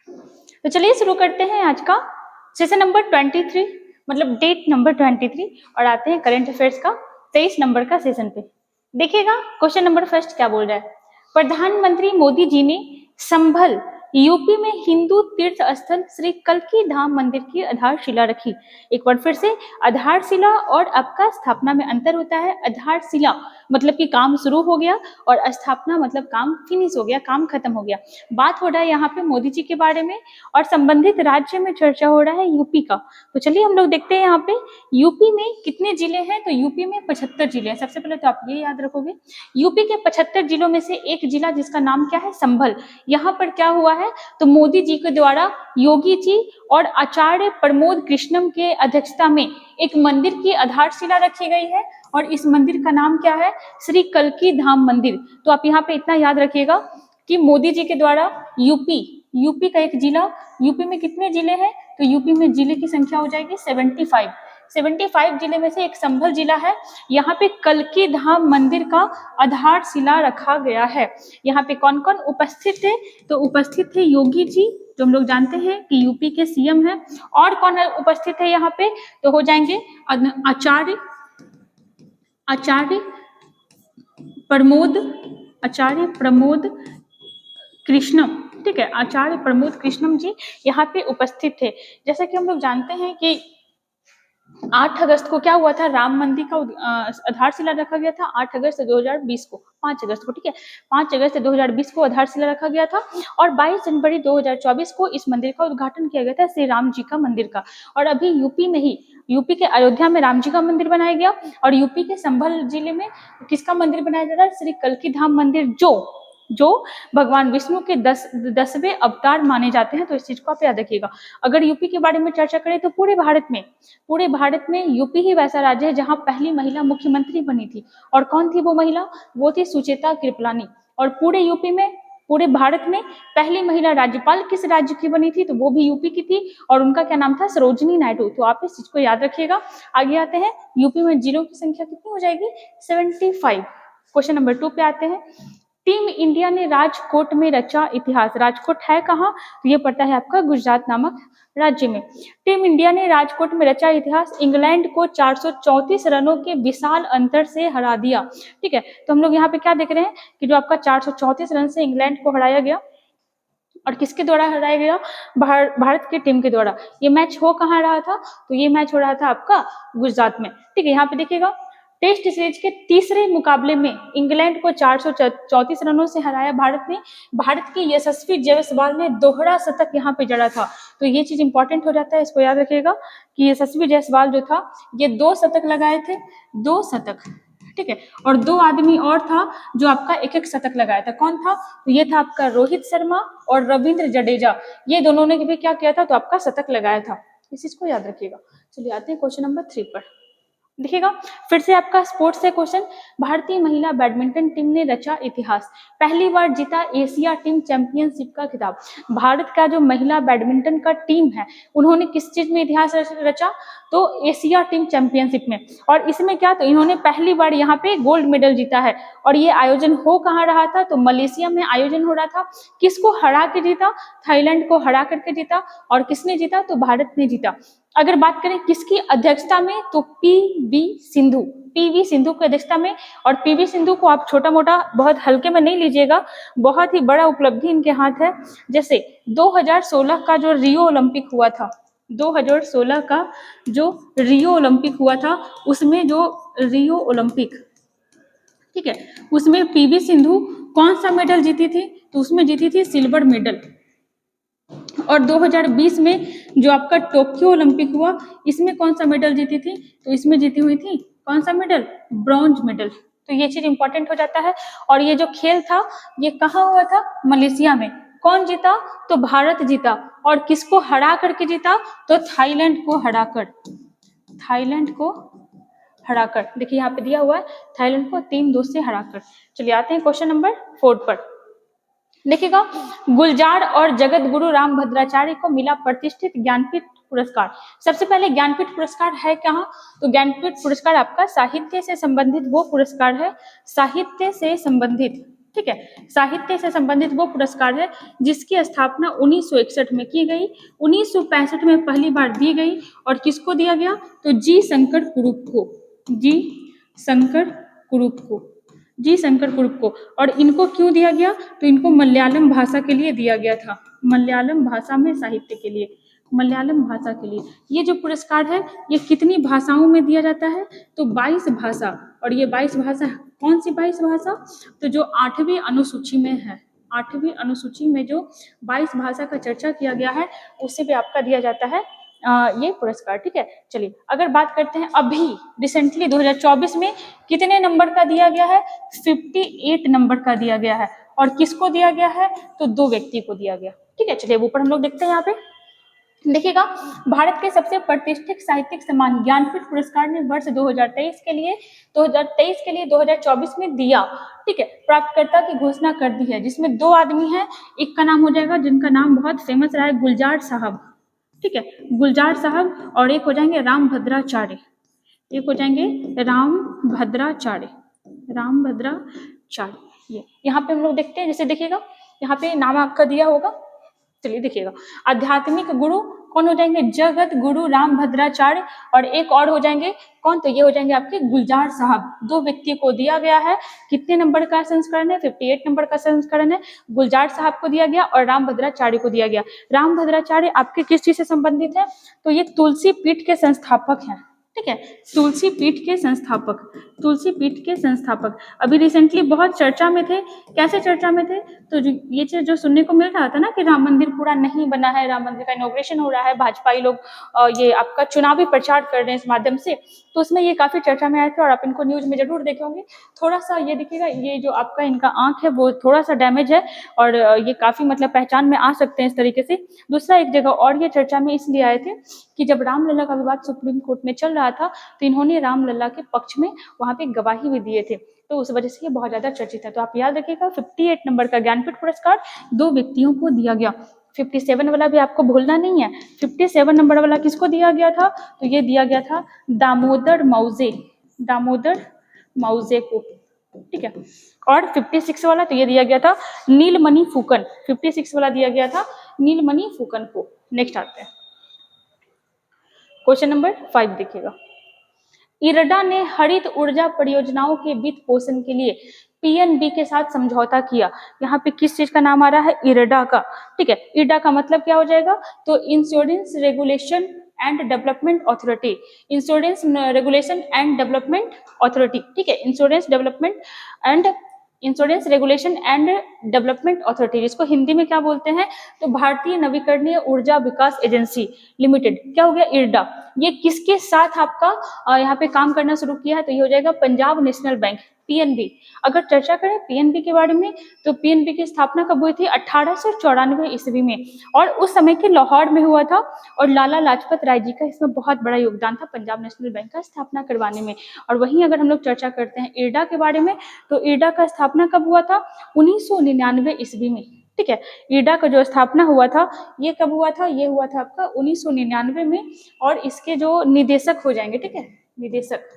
तो चलिए शुरू करते हैं आज का सेशन नंबर 23, मतलब डेट नंबर 23, और आते हैं करंट अफेयर्स का 23 नंबर का सेशन पे। देखिएगा क्वेश्चन नंबर फर्स्ट क्या बोल रहा है। प्रधानमंत्री मोदी जी ने संभल यूपी में हिंदू तीर्थ स्थल श्री कल्की धाम मंदिर की आधारशिला रखी। एक बार फिर से, आधारशिला और आपका स्थापना में अंतर होता है। आधारशिला मतलब कि काम शुरू हो गया और स्थापना मतलब काम फिनिश हो गया, काम खत्म हो गया। बात हो रहा है यहाँ पे मोदी जी के बारे में और संबंधित राज्य में चर्चा हो रहा है यूपी का। तो चलिए हम लोग देखते हैं यहाँ पे यूपी में कितने जिले हैं। तो यूपी में 75 जिले हैं। सबसे पहले तो आप ये याद रखोगे, यूपी के 75 जिलों में से एक जिला जिसका नाम क्या है, संभल। यहाँ पर क्या हुआ है, तो मोदी जी के द्वारा योगी जी और आचार्य प्रमोद कृष्णम के अध्यक्षता में एक मंदिर की आधारशिला रखी गई है और इस मंदिर का नाम क्या है, श्री कल्की धाम मंदिर। तो आप यहाँ पे इतना याद रखिएगा कि मोदी जी के द्वारा यूपी का एक जिला, यूपी में कितने जिले हैं, तो यूपी में जिले की संख्या हो जाएगी 75 जिले में से एक संभल जिला है। यहाँ पे कल्की धाम मंदिर का आधारशिला रखा गया है। यहाँ पे कौन कौन उपस्थित थे, तो उपस्थित थे योगी जी जो हम लोग जानते हैं कि यूपी के सीएम हैं। और कौन है उपस्थित है यहाँ पे, तो हो जाएंगे आचार्य प्रमोद कृष्णम। ठीक है, आचार्य प्रमोद कृष्णम जी यहाँ पे उपस्थित थे। जैसा कि हम लोग जानते हैं कि 8 अगस्त को क्या हुआ था, राम मंदिर का आधारशिला रखा गया था 8 अगस्त 2020 को, 5 अगस्त को, ठीक है, 5 अगस्त 2020 को आधारशिला रखा गया था और 22 जनवरी 2024 को इस मंदिर का उद्घाटन किया गया था, श्री राम जी का मंदिर का। और अभी यूपी में ही, यूपी के अयोध्या में राम जी का मंदिर बनाया गया और यूपी के संभल जिले में किसका मंदिर बनाया जा रहा है, श्री कल्की धाम मंदिर, जो भगवान विष्णु के 10वें अवतार माने जाते हैं। तो इस चीज को आप याद रखिएगा। अगर यूपी के बारे में चर्चा करें तो पूरे भारत में यूपी ही वैसा राज्य है जहां पहली महिला मुख्यमंत्री बनी थी। और कौन थी वो महिला, वो थी सुचेता कृपलानी। और पूरे यूपी में, पूरे भारत में पहली महिला राज्यपाल किस राज्य की बनी थी, तो वो भी यूपी की थी और उनका क्या नाम था, सरोजिनी नायडू। तो आप इस चीज को याद रखिएगा। आगे आते हैं, यूपी में जिलों की संख्या कितनी हो जाएगी, 75। क्वेश्चन नंबर 2 पे आते हैं। टीम इंडिया ने राजकोट में रचा इतिहास। राजकोट है कहाँ, तो ये पड़ता है आपका गुजरात नामक राज्य में। टीम इंडिया ने राजकोट में रचा इतिहास, इंग्लैंड को 434 रनों के विशाल अंतर से हरा दिया। ठीक है, तो हम लोग यहाँ पे क्या देख रहे हैं कि जो आपका 434 रन से इंग्लैंड को हराया गया और किसके द्वारा हराया गया, भारत की टीम के द्वारा। ये मैच हो कहाँ रहा था, तो ये मैच हो रहा था आपका गुजरात में। ठीक है, यहाँ पे देखिएगा, टेस्ट सीरीज के तीसरे मुकाबले में इंग्लैंड को 434 रनों से हराया भारत ने। भारत की यशस्वी जायसवाल ने दोहरा शतक यहाँ पे जड़ा था। तो ये चीज इंपॉर्टेंट हो जाता है, इसको याद रखिएगा कि यशस्वी जायसवाल जो था ये 2 शतक लगाए थे, 2 शतक। ठीक है, और 2 आदमी और था जो आपका एक एक शतक लगाया था। कौन था, तो ये था आपका रोहित शर्मा और रविंद्र जडेजा। ये दोनों ने भी क्या किया था, तो आपका शतक लगाया था। इस चीज को याद रखिएगा। चलिए आते हैं क्वेश्चन नंबर 3 पर। देखिएगा, फिर से आपका स्पोर्ट्स से क्वेश्चन। भारतीय महिला बैडमिंटन टीम ने रचा इतिहास, पहली बार जीता एशिया टीम चैंपियनशिप का खिताब। भारत का जो महिला बैडमिंटन का टीम है उन्होंने किस चीज में इतिहास रचा, तो एशिया टीम चैंपियनशिप में। और इसमें क्या, तो इन्होंने पहली बार यहाँ पे गोल्ड मेडल जीता है। और ये आयोजन हो कहाँ रहा था, तो मलेशिया में आयोजन हो रहा था। किसको हरा के जीता, थाईलैंड को हरा करके जीता। और किसने जीता, तो भारत ने जीता। अगर बात करें किसकी अध्यक्षता में, तो पीवी सिंधु की अध्यक्षता में। और पीवी सिंधु को आप छोटा मोटा बहुत हल्के में नहीं लीजिएगा, बहुत ही बड़ा उपलब्धि इनके हाथ है। जैसे 2016 का जो रियो ओलंपिक हुआ था, 2016 का जो रियो ओलंपिक हुआ था, उसमें जो रियो ओलंपिक, ठीक है, उसमें पीवी सिंधु कौन सा मेडल जीती थी, तो उसमें जीती थी सिल्वर मेडल। और 2020 में जो आपका टोक्यो ओलंपिक हुआ, इसमें कौन सा मेडल जीती थी, तो इसमें जीती हुई थी कौन सा मेडल, ब्रॉन्ज मेडल। तो ये चीज इंपॉर्टेंट हो जाता है। और ये जो खेल था ये कहाँ हुआ था, मलेशिया में। कौन जीता, तो भारत जीता। और किसको हरा करके जीता, तो थाईलैंड को हराकर। देखिए यहाँ पे दिया हुआ है, थाईलैंड को 3-2 से हराकर। चलिए आते हैं क्वेश्चन नंबर 4 पर। देखिएगा, गुलजार और जगत गुरु राम भद्राचार्य को मिला प्रतिष्ठित ज्ञानपीठ पुरस्कार। सबसे पहले ज्ञानपीठ पुरस्कार है कहाँ, तो ज्ञानपीठ पुरस्कार आपका साहित्य से संबंधित वो पुरस्कार है, साहित्य से संबंधित ठीक है। साहित्य से संबंधित वो पुरस्कार है जिसकी स्थापना 1961 में की गई, 1965 में पहली बार दी गई और किसको दिया गया, तो जी शंकर कुरुप को, जी शंकर कुरुप को, जी शंकर कुरुप को। और इनको क्यों दिया गया, तो इनको मलयालम भाषा के लिए दिया गया था, मलयालम भाषा में साहित्य के लिए, मलयालम भाषा के लिए। ये जो पुरस्कार है ये कितनी भाषाओं में दिया जाता है, तो 22 भाषा। और ये 22 भाषा कौन सी 22 भाषा, तो जो 8वीं अनुसूची में है, 8वीं अनुसूची में जो 22 भाषा का चर्चा किया गया है उससे भी आपका दिया जाता है ये पुरस्कार। ठीक है, चलिए अगर बात करते हैं अभी रिसेंटली 2024 में कितने नंबर का दिया गया है, 58 नंबर का दिया गया है। और किसको दिया गया है, तो 2 व्यक्ति को दिया गया। ठीक है, चलिए ऊपर हम लोग देखते हैं यहाँ पे देखिएगा, भारत के सबसे प्रतिष्ठित साहित्यिक सम्मान ज्ञानपीठ पुरस्कार ने वर्ष 2023 के लिए 2024 में दिया। ठीक है, प्राप्तकर्ता की घोषणा कर दी है, जिसमें 2 आदमी हैं। एक का नाम हो जाएगा जिनका नाम बहुत फेमस रहा है, गुलजार साहब। ठीक है, गुलजार साहब। और एक हो जाएंगे राम भद्राचार्य, एक हो जाएंगे राम भद्राचार्य, राम भद्राचार्य। ये यहाँ पे हम लोग देखते हैं, जैसे देखिएगा यहाँ पे नाम आपका दिया होगा। चलिए देखिएगा, आध्यात्मिक गुरु कौन हो जाएंगे, जगत गुरु राम भद्राचार्य। और एक और हो जाएंगे कौन, तो ये हो जाएंगे आपके गुलजार साहब। 2 व्यक्ति को दिया गया है। कितने नंबर का संस्करण है, 58 नंबर का संस्करण है। गुलजार साहब को दिया गया और राम भद्राचार्य को दिया गया। राम भद्राचार्य आपके किस चीज से संबंधित है, तो ये तुलसी पीठ के संस्थापक हैं। ठीक है, तुलसी पीठ के संस्थापक, तुलसी पीठ के संस्थापक अभी रिसेंटली बहुत चर्चा में थे। कैसे चर्चा में थे, तो ये चीज जो सुनने को मिल रहा था ना कि राम मंदिर पूरा नहीं बना है, राम मंदिर का इनॉग्रेशन हो रहा है, भाजपाई लोग ये आपका चुनावी प्रचार कर रहे हैं इस माध्यम से, तो उसमें ये काफी चर्चा में आए थे और आप इनको न्यूज में जरूर देखे होंगे। थोड़ा सा ये देखिएगा, ये जो आपका इनका आंख है वो थोड़ा सा डैमेज है और ये काफी मतलब पहचान में आ सकते हैं इस तरीके से। दूसरा एक जगह और ये चर्चा में इसलिए आए थे कि जब रामलला का विवाद सुप्रीम कोर्ट में चल रहा था तो इन्होंने रामलला के पक्ष में वहां पे गवाही भी दिए थे, तो उस वजह से ये बहुत ज्यादा चर्चित है। तो आप याद रखिएगा 58 नंबर का ज्ञानपीठ पुरस्कार 2 व्यक्तियों को दिया गया। 57 वाला भी आपको भूलना नहीं है। 57 नंबर वाला किसको दिया गया था, तो ये दिया गया था दामोदर मौजे, दामोदर मौजे को। ठीक है, और 56 वाला तो ये दिया गया था नीलमणि फुकन, 56 वाला दिया गया था नीलमणि फुकन को। नेक्स्ट आते हैं क्वेश्चन नंबर 5 देखिएगा, इरडा ने हरित ऊर्जा परियोजनाओं के वित्त पोषण के लिए पीएनबी के साथ समझौता किया। यहाँ पे किस चीज का नाम आ रहा है, इरडा का। ठीक है, इरडा का मतलब क्या हो जाएगा, तो insurance regulation and development authority, insurance regulation and development authority. ठीक है, insurance regulation and development authority, जिसको हिंदी में क्या बोलते हैं, तो भारतीय नवीकरणीय ऊर्जा विकास एजेंसी लिमिटेड। क्या हो गया, इरडा। ये किसके साथ आपका यहाँ पे काम करना शुरू किया है, तो ये हो जाएगा पंजाब नेशनल बैंक, पीएनबी। अगर चर्चा करें पीएनबी के बारे में, तो पीएनबी की स्थापना कब हुई थी, 1894 ईस्वी में, और उस समय के लाहौर में हुआ था। और लाला लाजपत राय जी का इसमें बहुत बड़ा योगदान था पंजाब नेशनल बैंक का स्थापना करवाने में। और वहीं अगर हम लोग चर्चा करते हैं इरडा के बारे में, तो इरडा का स्थापना कब हुआ था, 1999 ईस्वी में। ठीक है, इरडा का जो स्थापना हुआ था ये कब हुआ था, ये हुआ था आपका 1999 में। और इसके जो निदेशक हो जाएंगे, ठीक है, निदेशक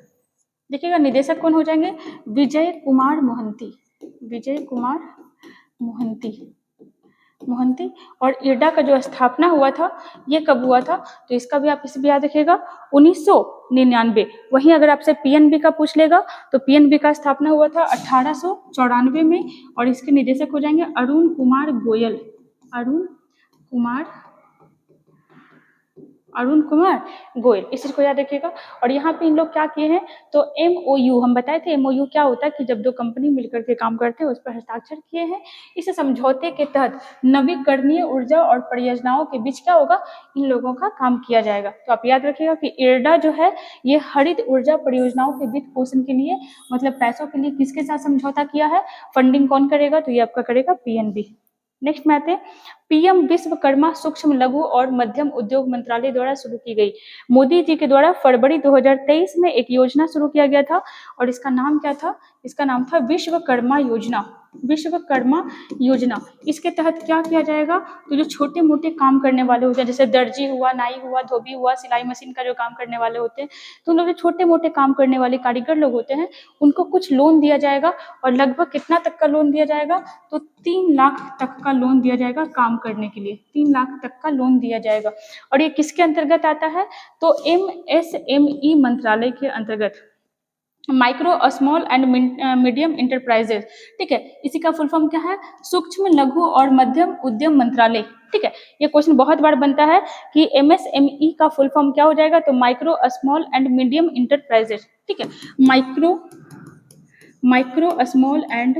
देखिएगा, निदेशक कौन हो जाएंगे, विजय कुमार मोहंती, विजय कुमार मोहंती। और इरडा का जो स्थापना हुआ था ये कब हुआ था, तो इसका भी आप इसे भी याद रखिएगा 1999। वहीं अगर आपसे पीएनबी का पूछ लेगा, तो पीएनबी का स्थापना हुआ था 1894 में, और इसके निदेशक हो जाएंगे अरुण कुमार गोयल, अरुण कुमार गोयल, इस चीज को याद रखिएगा। और यहाँ पे इन लोग क्या किए हैं, तो एमओयू, हम बताए थे एमओयू क्या होता है कि जब 2 कंपनी मिलकर के काम करते हैं उस पर हस्ताक्षर किए हैं। इस समझौते के तहत नवीकरणीय ऊर्जा और परियोजनाओं के बीच क्या होगा, इन लोगों का काम किया जाएगा। तो आप याद रखिएगा कि इरडा जो है ये हरित ऊर्जा परियोजनाओं के वित्त पोषण के लिए, मतलब पैसों के लिए किसके साथ समझौता किया है, फंडिंग कौन करेगा, तो ये आपका करेगा पीएनबी। नेक्स्ट में आते हैं पीएम विश्वकर्मा सूक्ष्म लघु और मध्यम उद्योग मंत्रालय द्वारा शुरू की गई। मोदी जी के द्वारा फरवरी 2023 में एक योजना शुरू किया गया था और इसका नाम क्या था? इसका नाम था विश्वकर्मा योजना। विश्वकर्मा योजना, इसके तहत क्या किया जाएगा? तो जो छोटे मोटे काम करने वाले होते हैं, जैसे दर्जी हुआ, नाई हुआ, धोबी हुआ, सिलाई मशीन का जो काम करने वाले होते हैं, तो उन लोग जो छोटे मोटे काम करने वाले कारीगर लोग होते हैं, उनको कुछ लोन दिया जाएगा। और लगभग कितना तक का लोन दिया जाएगा? तो 3 लाख तक का लोन दिया जाएगा काम करने के लिए। 3 लाख तक का लोन दिया जाएगा। और ये किसके अंतर्गत आता है? तो MSME मंत्रालय के अंतर्गत, micro small and medium enterprises. ठीक है, इसी का फुल फॉर्म क्या है? सूक्ष्म लघु और मध्यम उद्यम मंत्रालय। ठीक है, ये क्वेश्चन बहुत बार बनता है कि MSME का फुल फॉर्म क्या हो जाएगा? तो micro small and medium enterprises. ठीक है, micro small and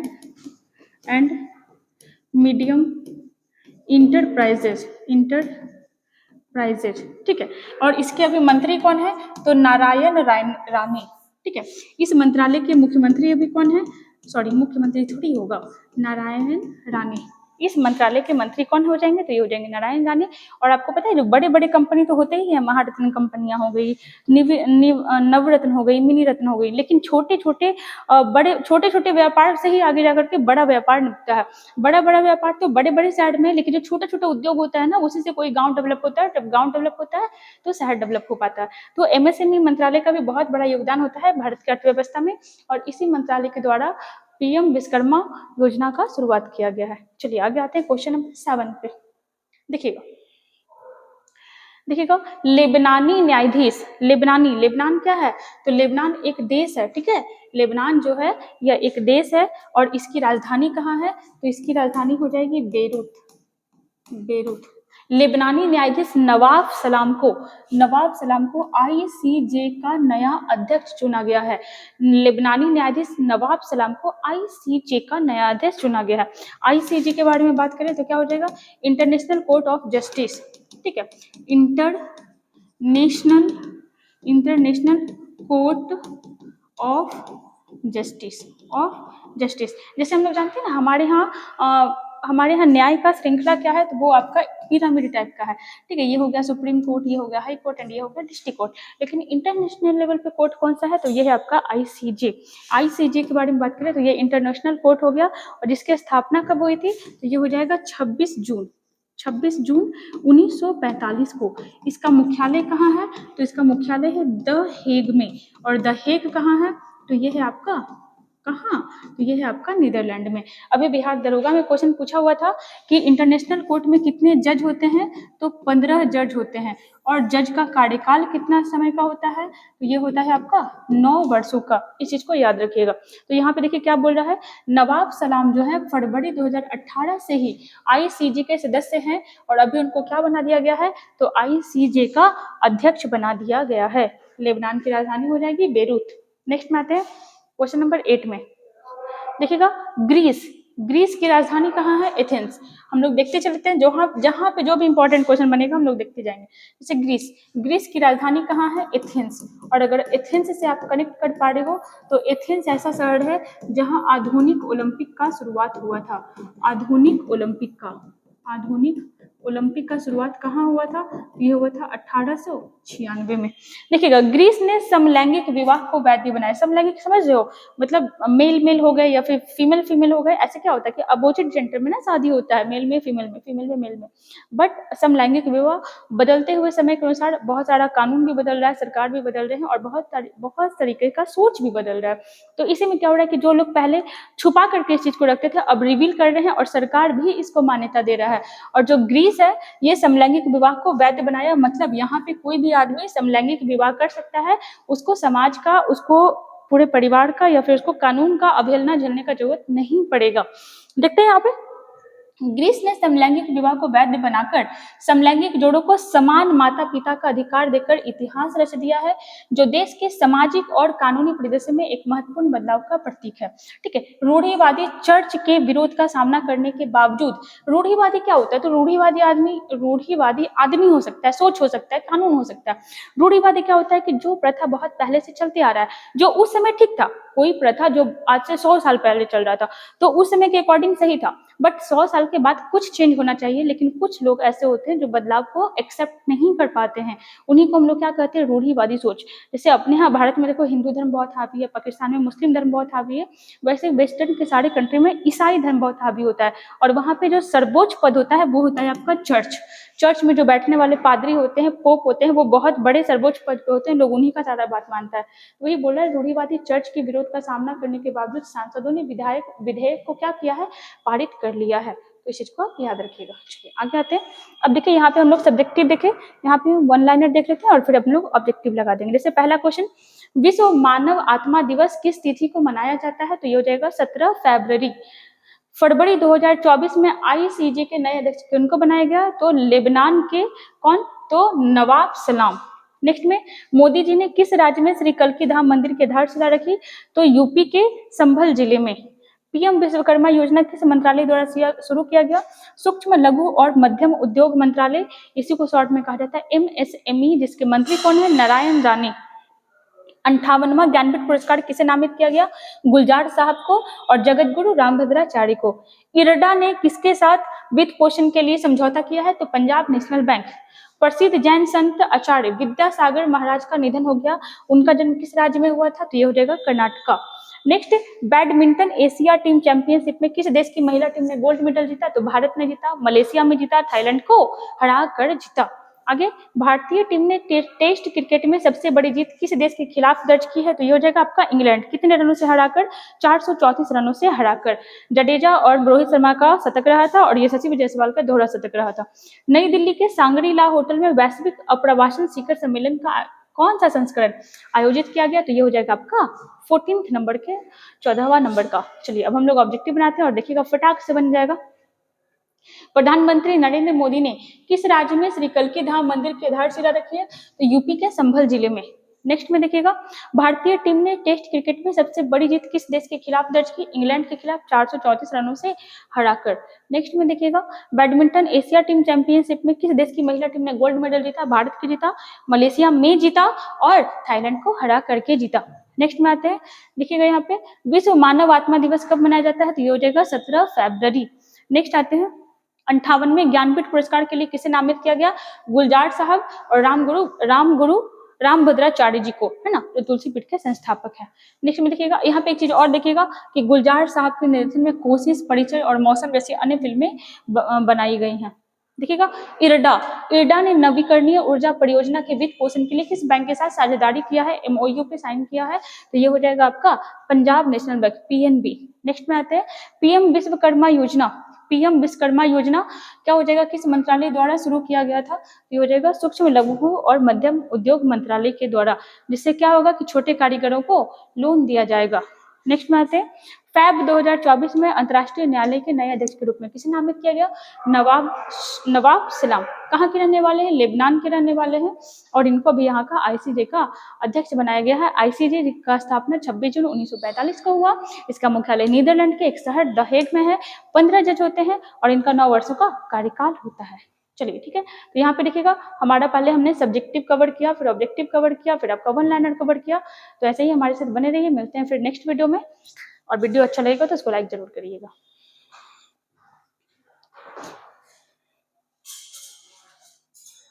medium enterprises. ठीक है, और इसके अभी मंत्री कौन है? तो नारायण राणे। ठीक है, इस मंत्रालय के मुख्यमंत्री अभी कौन है? सॉरी, मुख्यमंत्री थोड़ी होगा, नारायण राणे। इस मंत्रालय के मंत्री कौन हो जाएंगे? तो ये हो जाएंगे नारायण राणे। और आपको पता है जो बड़े बड़े कंपनी तो होते ही है, महारत्न कंपनियां हो गई, नवरत्न हो गई, मिनी रत्न हो गई, लेकिन छोटे छोटे व्यापार से ही आगे जाकर के बड़ा व्यापार निकलता है। बड़ा व्यापार तो बड़े बड़े शहर में, लेकिन जो छोटा छोटा उद्योग होता है ना, उसी से कोई गांव डेवलप होता है। जब गांव डेवलप होता है तो शहर डेवलप हो पाता है। तो MSME मंत्रालय का भी बहुत बड़ा योगदान होता है भारत की अर्थव्यवस्था में। और इसी मंत्रालय के द्वारा PM विश्वकर्मा योजना का शुरुआत किया गया है। चलिए आगे आते हैं क्वेश्चन नंबर 7 पे। देखिएगा, लेबनानी न्यायाधीश। लेबनान क्या है? तो लेबनान एक देश है। ठीक है, लेबनान जो है यह एक देश है और इसकी राजधानी कहाँ है? तो इसकी राजधानी हो जाएगी बेरूत। लेबनानी न्यायाधीश नवाब सलाम को ICJ का नया अध्यक्ष चुना गया है। लेबनानी न्यायाधीश नवाब सलाम को ICJ का नया अध्यक्ष चुना गया है। ICJ के बारे में बात करें तो क्या हो जाएगा? International court of justice. ठीक है, इंटरनेशनल कोर्ट ऑफ जस्टिस। जैसे हम लोग जानते हैं ना, हमारे यहाँ न्याय का श्रृंखला क्या है? तो वो आपका पिरामिड टाइप का है। ठीक है, ये हो गया सुप्रीम कोर्ट, ये हो गया हाई कोर्ट एंड ये हो गया डिस्ट्रिक्ट कोर्ट। लेकिन इंटरनेशनल लेवल पे कोर्ट कौन सा है? तो ये है आपका ICJ के बारे में बात करें तो ये इंटरनेशनल कोर्ट हो गया। और जिसकी स्थापना कब हुई थी? तो ये हो जाएगा 26 जून 1945 को। इसका मुख्यालय कहाँ है? तो इसका मुख्यालय है द हेग में। और द हेग कहाँ है? तो ये है आपका कहाँ? तो ये है आपका नीदरलैंड में। अभी बिहार दरोगा में क्वेश्चन पूछा हुआ था कि इंटरनेशनल कोर्ट में कितने जज होते हैं? तो 15 जज होते हैं। और जज का कार्यकाल कितना समय का होता है? तो ये होता है आपका 9 वर्षों का। इस चीज को याद रखिएगा। तो यहाँ पे देखिए क्या बोल रहा है, नवाब सलाम जो है फरवरी 2018 से ही ICJ के सदस्य हैं और अभी उनको क्या बना दिया गया है? तो ICJ का अध्यक्ष बना दिया गया है। लेबनान की राजधानी हो जाएगी बेरूत। नेक्स्ट में आते हैं क्वेश्चन नंबर 8 में। देखिएगा, ग्रीस की राजधानी कहाँ है? एथेंस। हम लोग देखते चलते हैं, जहाँ पे जो भी इंपॉर्टेंट क्वेश्चन बनेगा हम लोग देखते जाएंगे। जैसे ग्रीस की राजधानी कहाँ है? एथेंस। और अगर एथेंस से आप कनेक्ट कर पा रहे हो तो एथेंस ऐसा शहर है जहाँ आधुनिक ओलंपिक का शुरुआत हुआ था। आधुनिक ओलंपिक का शुरुआत कहाँ हुआ था? ये हुआ था 1896 में। देखिएगा, ग्रीस ने समलैंगिक विवाह को वैध बनाया। समलैंगिक समझ रहे हो? मतलब मेल हो गए या फिर फीमेल हो गए। ऐसे क्या होता है कि अपोजिट जेंडर में ना शादी होता है, मेल में फीमेल में। बट समलैंगिक विवाह बदलते हुए समय के अनुसार बहुत सारा कानून भी बदल रहा है, सरकार भी बदल रहे हैं और बहुत तरीके का सोच भी बदल रहा है। तो इसी में क्या हो रहा है कि जो लोग पहले छुपा करके इस चीज को रखते थे अब रिवील कर रहे हैं और सरकार भी इसको मान्यता दे रहा है। और जो ग्रीस है ये समलैंगिक विवाह को वैध बनाया। मतलब यहाँ पे कोई भी आदमी समलैंगिक विवाह कर सकता है। उसको समाज का, उसको पूरे परिवार का या फिर उसको कानून का अवहेलना झेलने का जरूरत नहीं पड़ेगा। देखते हैं यहाँ पे ग्रीस ने समलैंगिक विवाह को वैध बनाकर समलैंगिक जोड़ों को समान माता पिता का अधिकार देकर इतिहास रच दिया है, जो देश के सामाजिक और कानूनी परिदृश्य में एक महत्वपूर्ण बदलाव का प्रतीक है। ठीक है, रूढ़िवादी चर्च के विरोध का सामना करने के बावजूद, रूढ़िवादी क्या होता है? तो रूढ़िवादी आदमी हो सकता है, सोच हो सकता है, कानून हो सकता है। रूढ़िवादी क्या होता है कि जो प्रथा बहुत पहले से चलते आ रहा है, जो उस समय ठीक था कोई प्रथा जो आज से 100 साल पहले चल रहा था, तो उस समय के अकॉर्डिंग सही था, बट 100 साल के बाद कुछ चेंज होना चाहिए। लेकिन कुछ लोग ऐसे होते हैं जो बदलाव को एक्सेप्ट नहीं कर पाते हैं, उन्हीं को हम लोग क्या कहते हैं, रूढ़िवादी सोच। जैसे अपने यहाँ भारत में देखो हिंदू धर्म बहुत हावी है, पाकिस्तान में मुस्लिम धर्म बहुत हावी है, वैसे वेस्टर्न के सारे कंट्री में ईसाई धर्म बहुत हावी होता है, और वहाँ पे जो सर्वोच्च पद होता है वो होता है आपका चर्च। चर्च में जो बैठने वाले पादरी होते हैं, पोप होते हैं, वो बहुत बड़े सर्वोच्च पद पे होते हैं, लोग उन्हीं का ज्यादा बात मानता है। वही बोल रहा है, रूढ़िवादी चर्च के विरोध का सामना करने के बावजूद सांसदों ने विधेयक को क्या किया है, पारित कर लिया है। तो इस चीज को आप याद रखिएगा। चलिए आगे आते हैं। अब देखिए यहाँ पे हम लोग सब्जेक्टिव देखे, यहाँ पे वन लाइनर देख लेते हैं और फिर अपने लोग ऑब्जेक्टिव लगा देंगे। जैसे पहला क्वेश्चन, विश्व मानव आत्मा दिवस किस तिथि को मनाया जाता है, तो ये हो जाएगा 17 फरवरी। फरवरी 2024 में आईसीजे के नए अध्यक्ष किनको बनाया गया, तो लेबनान के कौन, तो नवाब सलाम। नेक्स्ट में, मोदी जी ने किस राज्य में श्री कल्की धाम मंदिर की आधारशिला रखी, तो यूपी के संभल जिले में। पीएम विश्वकर्मा योजना किस मंत्रालय द्वारा शुरू किया गया, सूक्ष्म लघु और मध्यम उद्योग मंत्रालय, इसी को शॉर्ट में कहा जाता है एमएसएमई, जिसके मंत्री कौन है, नारायण राणे। 58वां ज्ञानपीठ पुरस्कार किसे नामित किया गया, गुलजार साहब को और जगत गुरु रामभद्राचार्य को। इरडा ने किसके साथ वित्त पोषण के लिए समझौता किया है, तो पंजाब नेशनल बैंक। प्रसिद्ध जैन संत आचार्य विद्यासागर महाराज का निधन हो गया, उनका जन्म किस राज्य में हुआ था, तो ये हो जाएगा Karnataka. Next, badminton Asia team championship में किस देश की महिला टीम ने गोल्ड मेडल जीता, तो भारत ने जीता, मलेशिया में जीता, थाईलैंड को हरा कर जीता। आगे, भारतीय टीम ने टेस्ट क्रिकेट में सबसे बड़ी जीत किस देश के खिलाफ दर्ज की है, तो ये हो जाएगा आपका इंग्लैंड। कितने रनों से हराकर, 434 रनों से हराकर। जडेजा और रोहित शर्मा का शतक रहा था और यशस्वी जायसवाल का दोहरा शतक रहा था। नई दिल्ली के सांगरी ला होटल में वैश्विक अप्रवासन शिखर सम्मेलन का कौन सा संस्करण आयोजित किया गया, तो ये हो जाएगा आपका 14 नंबर के 14वां नंबर का। चलिए अब हम लोग ऑब्जेक्टिव बनाते हैं और देखिएगा फटाक से बन जाएगा। प्रधानमंत्री नरेंद्र मोदी ने किस राज्य में श्री कल्की धाम मंदिर की आधारशिला रखी है, तो यूपी के संभल जिले में। नेक्स्ट में देखिएगा, भारतीय टीम ने टेस्ट क्रिकेट में सबसे बड़ी जीत किस देश के खिलाफ दर्ज की, इंग्लैंड के खिलाफ 434 रनों से हराकर। नेक्स्ट में देखिएगा, बैडमिंटन एशिया टीम चैंपियनशिप में किस देश की महिला टीम ने गोल्ड मेडल जीता, भारत की जीता, मलेशिया में जीता और थाईलैंड को हरा करके जीता। नेक्स्ट में आते हैं, देखिएगा यहाँ पे विश्व मानव आत्मा दिवस कब मनाया जाता है, तो ये हो जाएगा 17 फरवरी। नेक्स्ट आते हैं, 58वें ज्ञानपीठ पुरस्कार के लिए किसे नामित किया गया, गुलजार साहब और रामगुरु रामभद्राचार्य जी को, है ना, जो तुलसी पीठ के संस्थापक है। नेक्स्ट में देखिएगा, यहाँ पे एक चीज और देखिएगा कि गुलजार साहब के नेतृत्व में कोशिश, परिचय और मौसम जैसी अन्य फिल्में बनाई गई हैं। देखिएगा, इरडा ने नवीकरणीय ऊर्जा परियोजना के वित्त पोषण के लिए किस बैंक के साथ साझेदारी किया है, एमओयू पे साइन किया है, तो ये हो जाएगा आपका Punjab national bank, PNB. Next में आते हैं, पीएम विश्वकर्मा योजना क्या हो जाएगा, किस मंत्रालय द्वारा शुरू किया गया था, ये हो जाएगा सूक्ष्म लघु और मध्यम उद्योग मंत्रालय के द्वारा, जिससे क्या होगा कि छोटे कारीगरों को लोन दिया जाएगा। नेक्स्ट में आते हैं, फैब 2024 में अंतर्राष्ट्रीय न्यायालय के नए अध्यक्ष के रूप में किसे नामित किया गया, नवाब सलाम। कहाँ के रहने वाले हैं, लेबनान के रहने वाले हैं, और इनको भी यहाँ का आईसीजे का अध्यक्ष बनाया गया है। आईसीजे का स्थापना 26 जून 1945 को हुआ। इसका मुख्यालय नीदरलैंड के एक शहर द हेग में है। 15 जज होते हैं और इनका 9 वर्षों का कार्यकाल होता है। चलिए ठीक है, तो यहाँ पे देखिएगा हमारा पहले हमने सब्जेक्टिव कवर किया, फिर ऑब्जेक्टिव कवर किया, फिर आपका वन लाइनर कवर किया। तो ऐसे ही हमारे साथ बने रहिए, मिलते हैं फिर नेक्स्ट वीडियो में। और वीडियो अच्छा लगेगा तो इसको लाइक जरूर करिएगा।